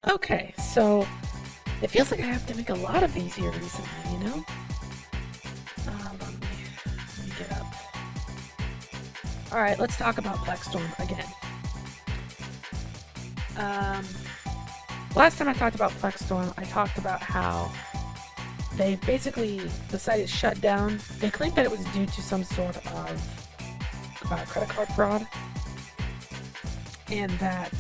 Okay, so it feels like I have to make a lot of these here recently, you know? Let me get up. Alright, let's talk about Plexstorm again. Last time I talked about Plexstorm, I talked about how the site is shut down. They claimed that it was due to some sort of credit card fraud, and that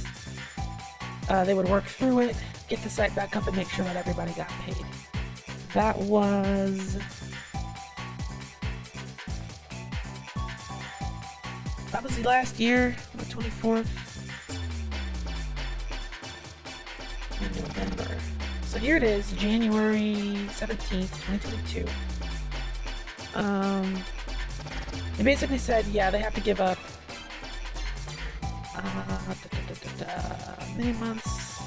they would work through it, get the site back up, and make sure that everybody got paid. That was the last year, the 24th in November. So here it is, January 17th, 2022. They basically said, yeah, they have to give up many months.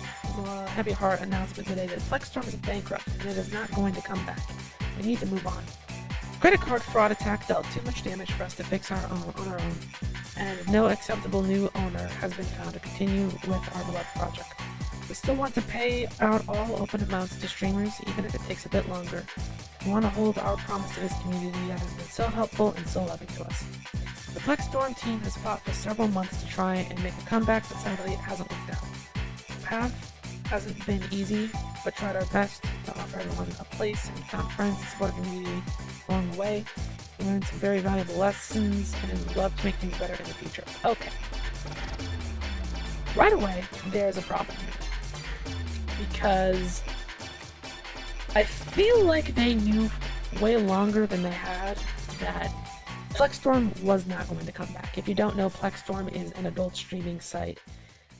Heavy heart announcement today that Plexstorm is bankrupt and it is not going to come back. We need to move on. Credit card fraud attack dealt too much damage for us to fix on our own, and no acceptable new owner has been found to continue with our beloved project. We still want to pay out all open amounts to streamers, even if it takes a bit longer. We want to hold our promise to this community that has been so helpful and so loving to us. The Plexstorm team has fought for several months to try and make a comeback, but sadly it hasn't worked out. The path hasn't been easy, but tried our best to offer everyone a place and found friends and support a community along the way. We learned some very valuable lessons and would love to make things better in the future. Okay. Right away, there's a problem here. Because I feel like they knew way longer than they had that Plexstorm was not going to come back. If you don't know, Plexstorm is an adult streaming site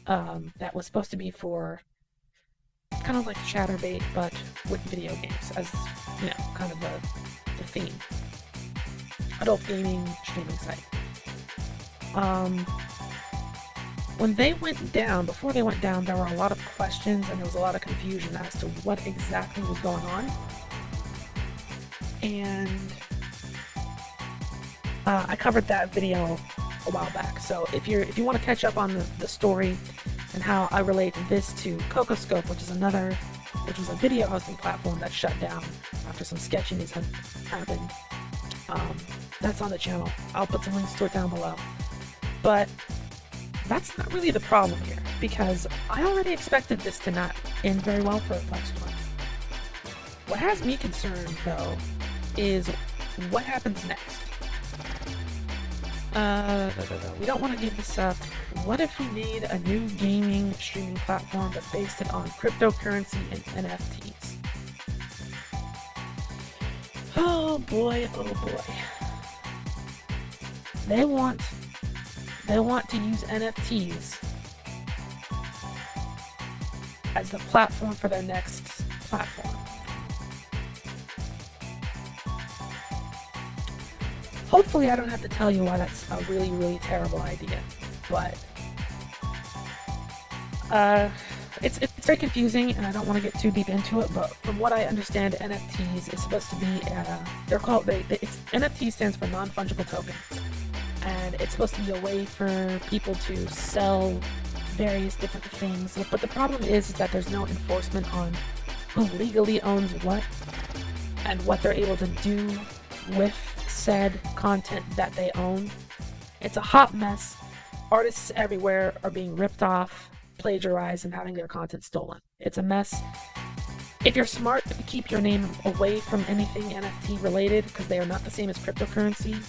that was supposed to be for kind of like Chatterbait, but with video games as, kind of the theme. Adult gaming streaming site. When they went down, before they went down, there were a lot of questions and there was a lot of confusion as to what exactly was going on. And I covered that video a while back. So if you want to catch up on the story and how I relate this to CocoScope, which was a video hosting platform that shut down after some sketchiness had happened, that's on the channel. I'll put some links to it down below. But that's not really the problem here, because I already expected this to not end very well for Plexstorm. What has me concerned, though, is what happens next. We don't want to give this up. What if we made a new gaming streaming platform but based it on cryptocurrency and NFTs? Oh boy, oh boy. They want to use NFTs as the platform for their next platform. Hopefully I don't have to tell you why that's a really, really terrible idea, but it's very confusing and I don't want to get too deep into it, but from what I understand, NFTs is supposed to be, NFT stands for non-fungible token, and it's supposed to be a way for people to sell various different things, but the problem is that there's no enforcement on who legally owns what and what they're able to do with said content that they own. It's a hot mess. Artists everywhere are being ripped off, plagiarized, and having their content stolen. It's a mess. If you're smart, you keep your name away from anything NFT related, because they are not the same as cryptocurrency,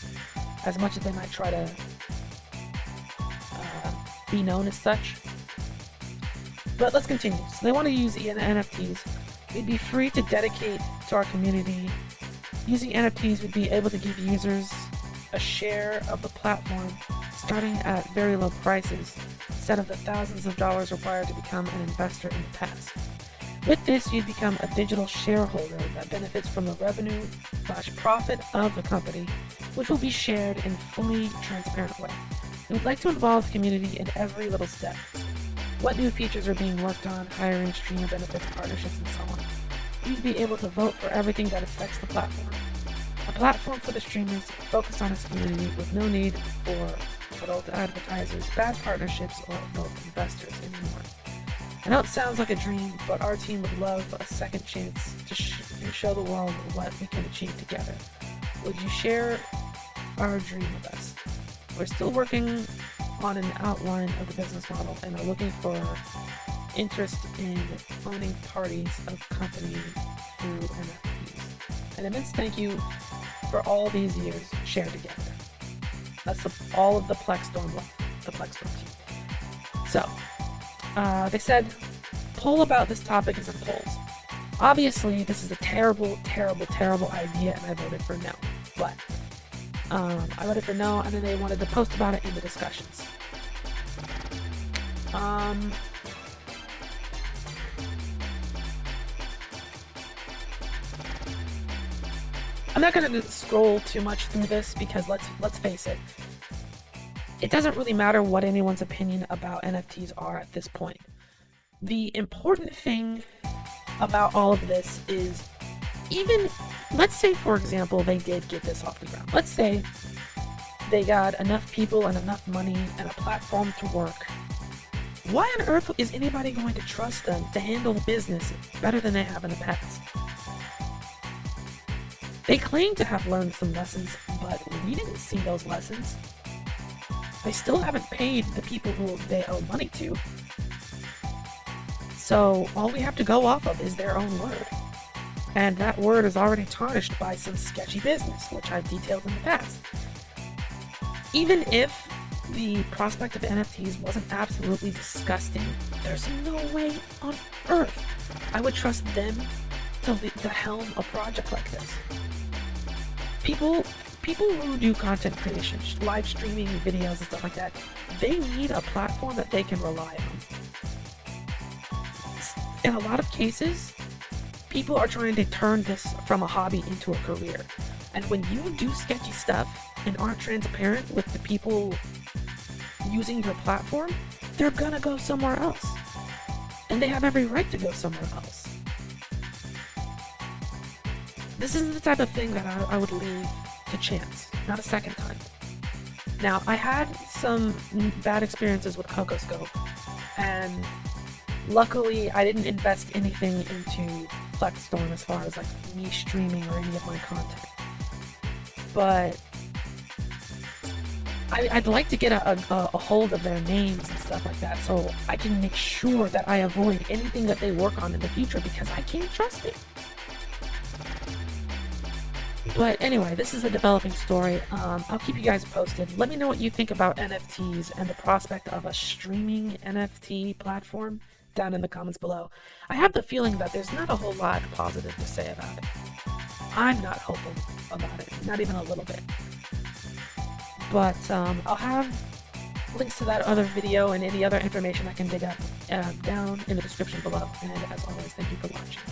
as much as they might try to be known as such. But let's continue. So they want to use NFTs. We'd be free to dedicate to our community. Using NFTs would be able to give users a share of the platform starting at very low prices, instead of the thousands of dollars required to become an investor in the past. With this, you'd become a digital shareholder that benefits from the revenue/profit of the company, which will be shared in a fully transparent way. We would like to involve the community in every little step. What new features are being worked on, hiring, streamer benefits, partnerships, and so on. You'd be able to vote for everything that affects the platform. A platform for the streamers focused on its community with no need for adult advertisers, bad partnerships, or adult investors anymore. I know it sounds like a dream, but our team would love a second chance to show the world what we can achieve together. Would you share our dream with us? We're still working on an outline of the business model and are looking for interest in owning parties of company through NFTs. An immense thank you for all these years shared together. That's all of the Plexstorm love, the Plexstorm team. So, they said, poll about this topic is in polls. Obviously, this is a terrible, terrible, terrible idea, and I voted for no. But I voted for no, and then they wanted to post about it in the discussions. I'm not going to scroll too much through this because let's face it, it doesn't really matter what anyone's opinion about NFTs are at this point. The important thing about all of this is, even, let's say for example, they did get this off the ground. Let's say they got enough people and enough money and a platform to work. Why on earth is anybody going to trust them to handle business better than they have in the past? They claim to have learned some lessons, but we didn't see those lessons. They still haven't paid the people who they owe money to. So all we have to go off of is their own word. And that word is already tarnished by some sketchy business, which I've detailed in the past. Even if the prospect of NFTs wasn't absolutely disgusting, there's no way on earth I would trust them to helm a project like this. People who do content creation, live streaming videos and stuff like that, they need a platform that they can rely on. In a lot of cases, people are trying to turn this from a hobby into a career. And when you do sketchy stuff and aren't transparent with the people using your platform, they're gonna go somewhere else. And they have every right to go somewhere else. This is the type of thing that I would leave to chance, not a second time. Now, I had some bad experiences with Cocoscope, and luckily I didn't invest anything into Plexstorm as far as like me streaming or any of my content. But I'd like to get a hold of their names and stuff like that so I can make sure that I avoid anything that they work on in the future, because I can't trust it. But anyway, this is a developing story. I'll keep you guys posted. Let me know what you think about NFTs and the prospect of a streaming NFT platform down in the comments below. I have the feeling that there's not a whole lot positive to say about it. I'm not hopeful about it, not even a little bit. But I'll have links to that other video and any other information I can dig up down in the description below. And as always, thank you for watching.